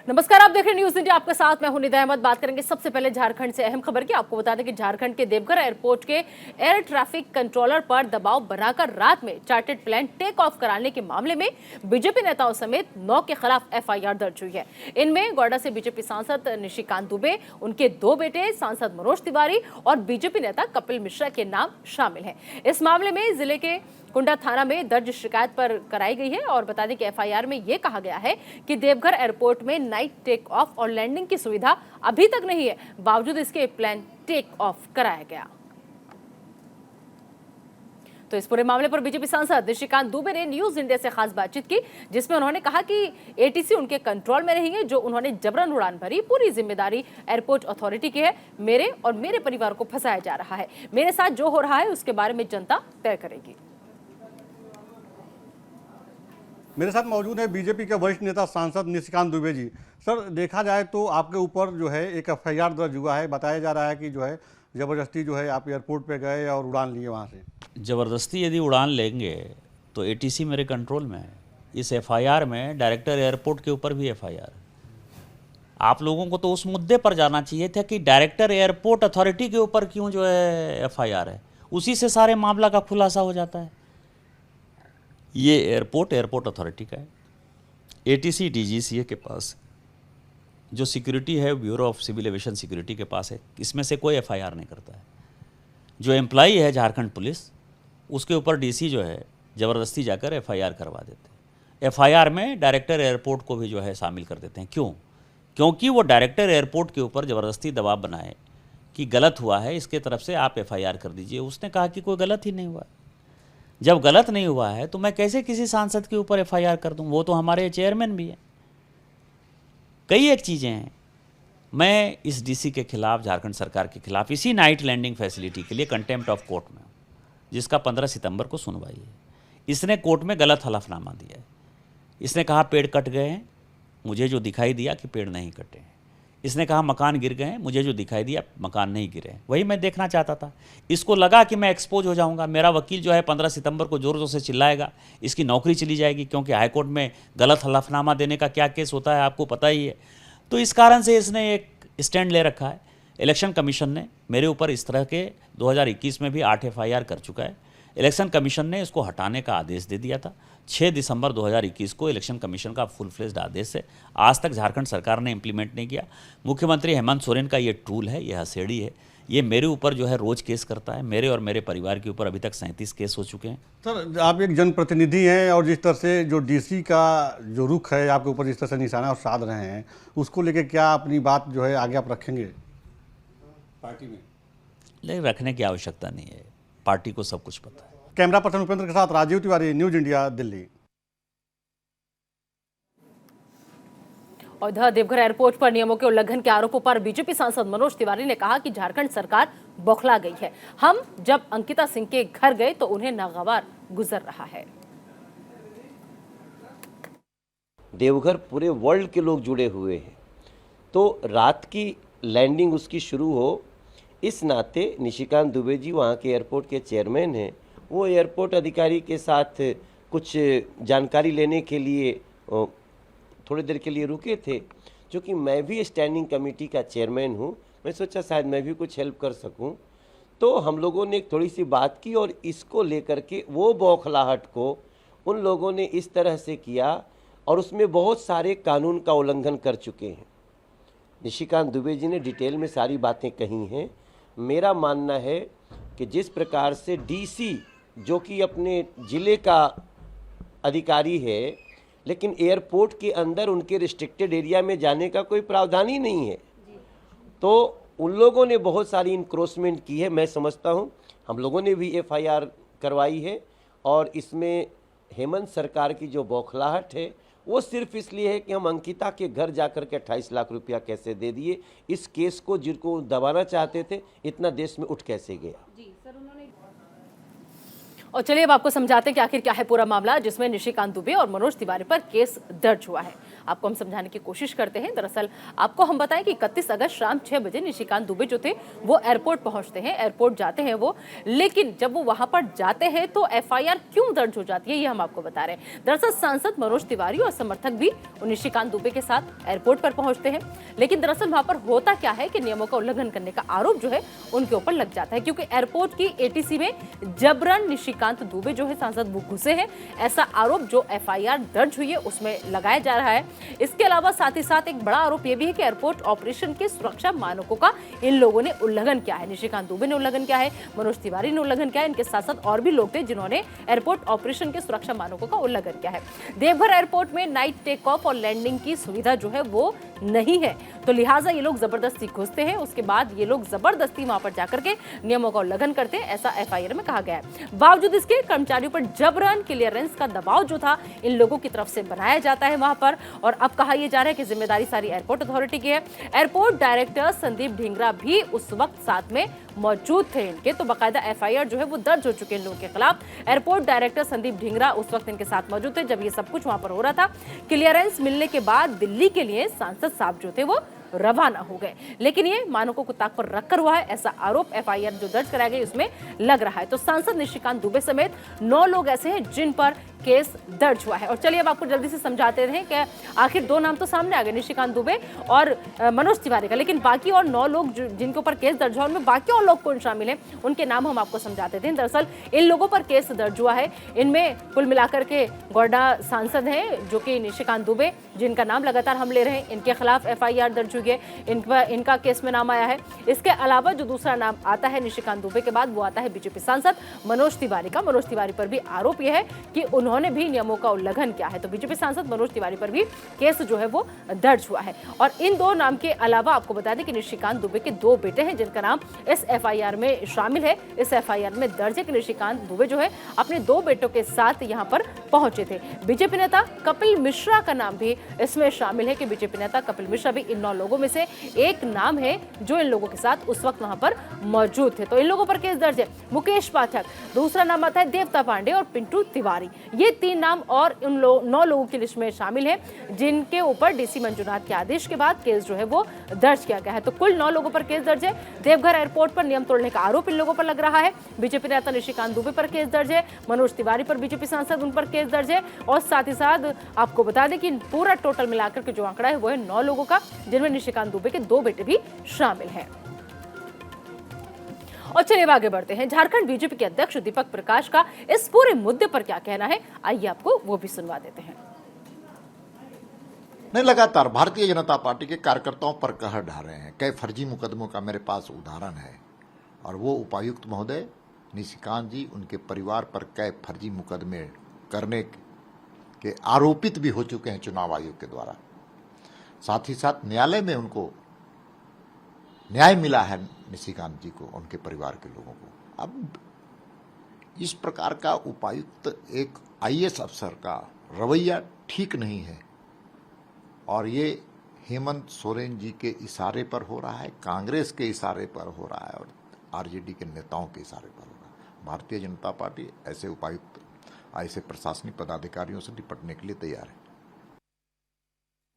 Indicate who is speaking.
Speaker 1: नमस्कार, आप देख रहे हैं न्यूज इंडिया। आपके साथ मैं हूं निदा अहमद। बात करेंगे सबसे पहले झारखंड से अहम खबर की। आपको बता दें कि झारखंड के देवघर एयरपोर्ट के एयर ट्रैफिक कंट्रोलर पर दबाव बनाकर रात में चार्टर्ड प्लेन टेक ऑफ कराने के मामले में बीजेपी नेताओं समेत 9 के खिलाफ एफआईआर दर्ज हुई है। इनमें गोड्डा से बीजेपी सांसद निशिकांत दुबे, उनके 2 बेटे सांसद मनोज तिवारी और बीजेपी नेता कपिल मिश्रा के नाम शामिल हैं। इस मामले में जिले के कुंडा थाना में दर्ज शिकायत पर कराई गई है और बता दें कि एफआईआर में यह कहा गया है कि देवघर एयरपोर्ट में नाइट टेक ऑफ और लैंडिंग की सुविधा अभी तक नहीं है, बावजूद इसके प्लेन टेक ऑफ कराया गया। तो इस पूरे मामले पर बीजेपी सांसद निशिकांत दुबे ने न्यूज इंडिया से खास बातचीत की, जिसमें उन्होंने कहा कि एटीसी उनके कंट्रोल में नहीं है, जो उन्होंने जबरन उड़ान भरी, पूरी जिम्मेदारी एयरपोर्ट अथॉरिटी की है। मेरे और मेरे परिवार को फंसाया जा रहा है। मेरे साथ जो हो रहा है उसके बारे में जनता तय करेगी।
Speaker 2: मेरे साथ मौजूद है बीजेपी के वरिष्ठ नेता सांसद निशिकांत दुबे जी। सर, देखा जाए तो आपके ऊपर जो है एक एफआईआर दर्ज हुआ है। बताया जा रहा है कि जो है ज़बरदस्ती जो है आप एयरपोर्ट पे गए और उड़ान लिए वहाँ से।
Speaker 3: ज़बरदस्ती यदि उड़ान लेंगे तो एटीसी मेरे कंट्रोल में है। इस एफआईआर में डायरेक्टर एयरपोर्ट के ऊपर भी एफआईआर है। आप लोगों को तो उस मुद्दे पर जाना चाहिए था कि डायरेक्टर एयरपोर्ट अथॉरिटी के ऊपर क्यों जो है एफआईआर है। उसी से सारे मामला का खुलासा हो जाता है। ये एयरपोर्ट अथॉरिटी का है। एटीसी डीजीसीए के पास जो सिक्योरिटी है bureau of civil aviation security के पास है। इसमें से कोई एफआईआर नहीं करता है। जो एम्प्लॉई है झारखंड पुलिस, उसके ऊपर डीसी जो है ज़बरदस्ती जाकर एफआईआर करवा देते हैं। एफआईआर में डायरेक्टर एयरपोर्ट को भी जो है शामिल कर देते हैं। क्यों? क्योंकि वो डायरेक्टर एयरपोर्ट के ऊपर ज़बरदस्ती दबाव बनाए कि गलत हुआ है, इसके तरफ से आप एफआईआर कर दीजिए। उसने कहा कि कोई गलत ही नहीं हुआ। जब गलत नहीं हुआ है तो मैं कैसे किसी सांसद के ऊपर एफआईआर कर दूं? वो तो हमारे चेयरमैन भी हैं। कई एक चीज़ें हैं। मैं इस डीसी के खिलाफ, झारखंड सरकार के खिलाफ, इसी नाइट लैंडिंग फैसिलिटी के लिए कंटेम्प्ट ऑफ कोर्ट में हूँ, जिसका 15 सितंबर को सुनवाई है। इसने कोर्ट में गलत हलफनामा दिया है। इसने कहा पेड़ कट गए हैं, मुझे जो दिखाई दिया कि पेड़ नहीं कटे हैं। इसने कहा मकान गिर गए हैं, मुझे जो दिखाई दिया मकान नहीं गिरे हैं। वही मैं देखना चाहता था। इसको लगा कि मैं एक्सपोज हो जाऊंगा। मेरा वकील जो है 15 सितंबर को जोर जोर से चिल्लाएगा, इसकी नौकरी चली जाएगी, क्योंकि हाईकोर्ट में गलत हलफनामा देने का क्या केस होता है आपको पता ही है। तो इस कारण से इसने एक स्टैंड ले रखा है। इलेक्शन कमीशन ने मेरे ऊपर इस तरह के 2021 में भी 8 एफआईआर कर चुका है। इलेक्शन कमीशन ने इसको हटाने का आदेश दे दिया था। 6 दिसंबर 2021 को इलेक्शन कमीशन का फुल फ्लेज्ड आदेश है। आज तक झारखंड सरकार ने इम्प्लीमेंट नहीं किया। मुख्यमंत्री हेमंत सोरेन का ये टूल है, ये हथेड़ी है। ये मेरे ऊपर जो है रोज केस करता है। मेरे और मेरे परिवार के ऊपर अभी तक 37 केस हो चुके हैं।
Speaker 2: सर, आप एक जनप्रतिनिधि हैं और जिस तरह से जो डीसी का जो रुख है आपके ऊपर, जिस तरह से निशाना और साध रहे हैं, उसको लेकर क्या अपनी बात जो है आगे आप रखेंगे पार्टी में?
Speaker 3: लेकिन रखने की आवश्यकता नहीं है। पार्टी को सब कुछ पता है।
Speaker 2: कैमरा पर्सन उपेंद्र के साथ राजीव तिवारी, न्यूज इंडिया, दिल्ली।
Speaker 1: और इधर देवघर एयरपोर्ट पर नियमों के उल्लंघन के आरोपों पर बीजेपी सांसद मनोज तिवारी ने कहा कि झारखंड सरकार बौखला गई है। हम जब अंकिता सिंह के घर गए तो उन्हें नागवार गुजर रहा है।
Speaker 4: देवघर पूरे वर्ल्ड के लोग जुड़े हुए हैं, तो रात की लैंडिंग उसकी शुरू हो, इस नाते निशिकांत दुबे जी वहाँ के एयरपोर्ट के चेयरमैन हैं। वो एयरपोर्ट अधिकारी के साथ कुछ जानकारी लेने के लिए थोड़ी देर के लिए रुके थे। क्योंकि मैं भी स्टैंडिंग कमेटी का चेयरमैन हूँ, मैं सोचा शायद मैं भी कुछ हेल्प कर सकूँ। तो हम लोगों ने एक थोड़ी सी बात की और इसको लेकर के वो बौखलाहट को उन लोगों ने इस तरह से किया और उसमें बहुत सारे कानून का उल्लंघन कर चुके हैं। निशिकांत दुबे जी ने डिटेल में सारी बातें कही हैं। मेरा मानना है कि जिस प्रकार से डीसी, जो कि अपने ज़िले का अधिकारी है, लेकिन एयरपोर्ट के अंदर उनके रिस्ट्रिक्टेड एरिया में जाने का कोई प्रावधान ही नहीं है, तो उन लोगों ने बहुत सारी इंक्रोचमेंट की है। मैं समझता हूं हम लोगों ने भी एफआईआर करवाई है और इसमें हेमंत सरकार की जो बौखलाहट है वो सिर्फ इसलिए है कि हम अंकिता के घर जाकर के 28 लाख रुपया कैसे दे दिए। इस केस को जिनको दबाना चाहते थे, इतना देश में उठ कैसे गया।
Speaker 1: और चलिए अब आपको समझाते हैं कि आखिर क्या है पूरा मामला जिसमें निशिकांत दुबे और मनोज तिवारी पर केस दर्ज हुआ है। आपको हम समझाने की कोशिश करते हैं। दरअसल आपको हम बताएं कि 31 अगस्त शाम 6 बजे निशिकांत दुबे जो थे वो एयरपोर्ट पहुंचते हैं, एयरपोर्ट जाते हैं वो, लेकिन जब वो वहां पर जाते हैं तो एफआईआर क्यों दर्ज हो जाती है ये हम आपको बता रहे हैं। दरअसल सांसद मनोज तिवारी और समर्थक भी निशिकांत दुबे के साथ एयरपोर्ट पर पहुंचते हैं, लेकिन दरअसल वहां पर होता क्या है कि नियमों का उल्लंघन करने का आरोप जो है उनके ऊपर लग जाता है, क्योंकि एयरपोर्ट की एटीसी में जबरन निशिकांत दुबे जो है सांसद वो घुसे हैं, ऐसा आरोप जो एफआईआर दर्ज हुई है उसमें लगाया जा रहा है। इसके अलावा साथ ही साथ एक बड़ा आरोप यह भी है कि एयरपोर्ट ऑपरेशन के सुरक्षा मानकों का इन लोगों ने उल्लंघन किया है। निशिकांत दुबे ने उल्लंघन किया है, मनोज तिवारी ने उल्लंघन किया है, इनके साथ साथ और भी लोग थे जिन्होंने एयरपोर्ट ऑपरेशन के सुरक्षा मानकों का उल्लंघन किया है। देवघर एयरपोर्ट में नाइट टेक ऑफ और लैंडिंग की सुविधा जो है वो नहीं है, तो लिहाजा ये लोग जबरदस्ती घुसते हैं, उसके बाद ये लोग जबरदस्ती वहां पर जाकर के नियमों का उल्लंघन करते हैं, ऐसा एफआईआर में कहा गया है। बावजूद इसके कर्मचारियों पर जबरन क्लियरेंस का दबाव जो था इन लोगों की तरफ से बनाया जाता है वहां पर, और अब कहा यह जा रहा है कि जिम्मेदारी सारी एयरपोर्ट अथॉरिटी की है। एयरपोर्ट डायरेक्टर संदीप ढींगरा भी उस वक्त साथ में मौजूद थे इनके, तो बाकायदा एफआईआर जो है वो दर्ज हो चुके हैं इन लोगों के खिलाफ। एयरपोर्ट डायरेक्टर संदीप ढींगरा उस वक्त इनके साथ मौजूद थे जब ये सब कुछ वहां पर हो रहा था। क्लियरेंस मिलने के बाद दिल्ली के लिए सांसद साहब जो थे वो रवाना हो गए, लेकिन ये मानकों को ताक पर रखकर हुआ है, ऐसा आरोप एफआईआर जो दर्ज कराया गया उसमें लग रहा है। तो सांसद निशिकांत दुबे समेत 9 लोग ऐसे हैं जिन पर केस दर्ज हुआ है। और चलिए अब आपको जल्दी से समझाते रहे कि आखिर 2 नाम तो सामने आ गए, निशिकांत दुबे और मनोज तिवारी का, लेकिन बाकी और 9 लोग जिनके ऊपर केस दर्ज हुआ उनमें बाकी और लोग कौन शामिल हैं उनके नाम हम आपको समझाते थे। दरअसल इन लोगों पर केस दर्ज हुआ है, इनमें कुल मिलाकर के गोड्डा सांसद हैं जो कि निशिकांत दुबे, जिनका नाम लगातार हम ले रहे हैं, इनके खिलाफ एफआईआर दर्ज हुई है, इनका केस में नाम आया है। इसके अलावा जो दूसरा नाम आता है निशिकांत दुबे के बाद वो आता है बीजेपी सांसद मनोज तिवारी का। मनोज तिवारी पर भी आरोप यह है कि उन्होंने भी नियमों का उल्लंघन किया है, तो बीजेपी सांसद मनोज तिवारी पर भी केस जो है वो दर्ज हुआ है। और इन 2 नाम के अलावा आपको बता दें कि निशिकांत दुबे के 2 बेटे हैं जिनका नाम इस एफआईआर में शामिल है। इस एफआईआर में दर्ज है कि निशिकांत दुबे जो है अपने 2 बेटों के साथ यहां पर पहुंचे थे। बीजेपी नेता कपिल मिश्रा का नाम भी इसमें शामिल है कि बीजेपी नेता कपिल मिश्रा भी इन 9 लोगों में से एक नाम है जो इन लोगों के साथ उस वक्त वहां पर मौजूद थे, तो इन लोगों पर केस दर्ज है। मुकेश पाठक, दूसरा नाम आता है देवता पांडे और पिंटू तिवारी, ये 3 नाम और इन 9 लोगों की लिस्ट में शामिल है जिनके ऊपर डीसी मंजुनाथ के आदेश के बाद केस जो है वो दर्ज किया गया है। तो कुल 9 लोगों पर केस दर्ज है। देवघर एयरपोर्ट पर नियम तोड़ने का आरोप इन लोगों पर लग रहा है। बीजेपी नेता निशिकांत दुबे पर केस दर्ज है, मनोज तिवारी पर बीजेपी सांसद उन पर केस दर्ज है, और साथ ही साथ आपको बता दें कि पूरा टोटल मिलाकर के जो आंकड़ा है वो है 9 लोगों का, जिनमें निशिकांत दुबे के 2 बेटे भी शामिल हैं। और चलिए आगे बढ़ते हैं। झारखंड बीजेपी के अध्यक्ष दीपक प्रकाश का इस पूरे मुद्दे पर क्या कहना है, आइए आपको वो भी सुनवा देते हैं।
Speaker 5: नहीं, लगातार भारतीय जनता पार्टी के कार्यकर्ताओं पर कहर ढा रहे हैं। कई फर्जी मुकदमों का मेरे पास उदाहरण है, और वो उपायुक्त महोदय निशिकांत जी, उनके परिवार पर कई फर्जी मुकदमे करने के आरोपित भी हो चुके हैं चुनाव आयोग के द्वारा। साथ ही साथ न्यायालय में उनको न्याय मिला है, निशिकांत जी को, उनके परिवार के लोगों को। अब इस प्रकार का उपायुक्त एक आईएएस अफसर का रवैया ठीक नहीं है, और ये हेमंत सोरेन जी के इशारे पर हो रहा है, कांग्रेस के इशारे पर हो रहा है, और आरजेडी के नेताओं के इशारे पर हो रहा है। भारतीय जनता पार्टी ऐसे उपायुक्त, ऐसे प्रशासनिक पदाधिकारियों से निपटने के लिए तैयार है।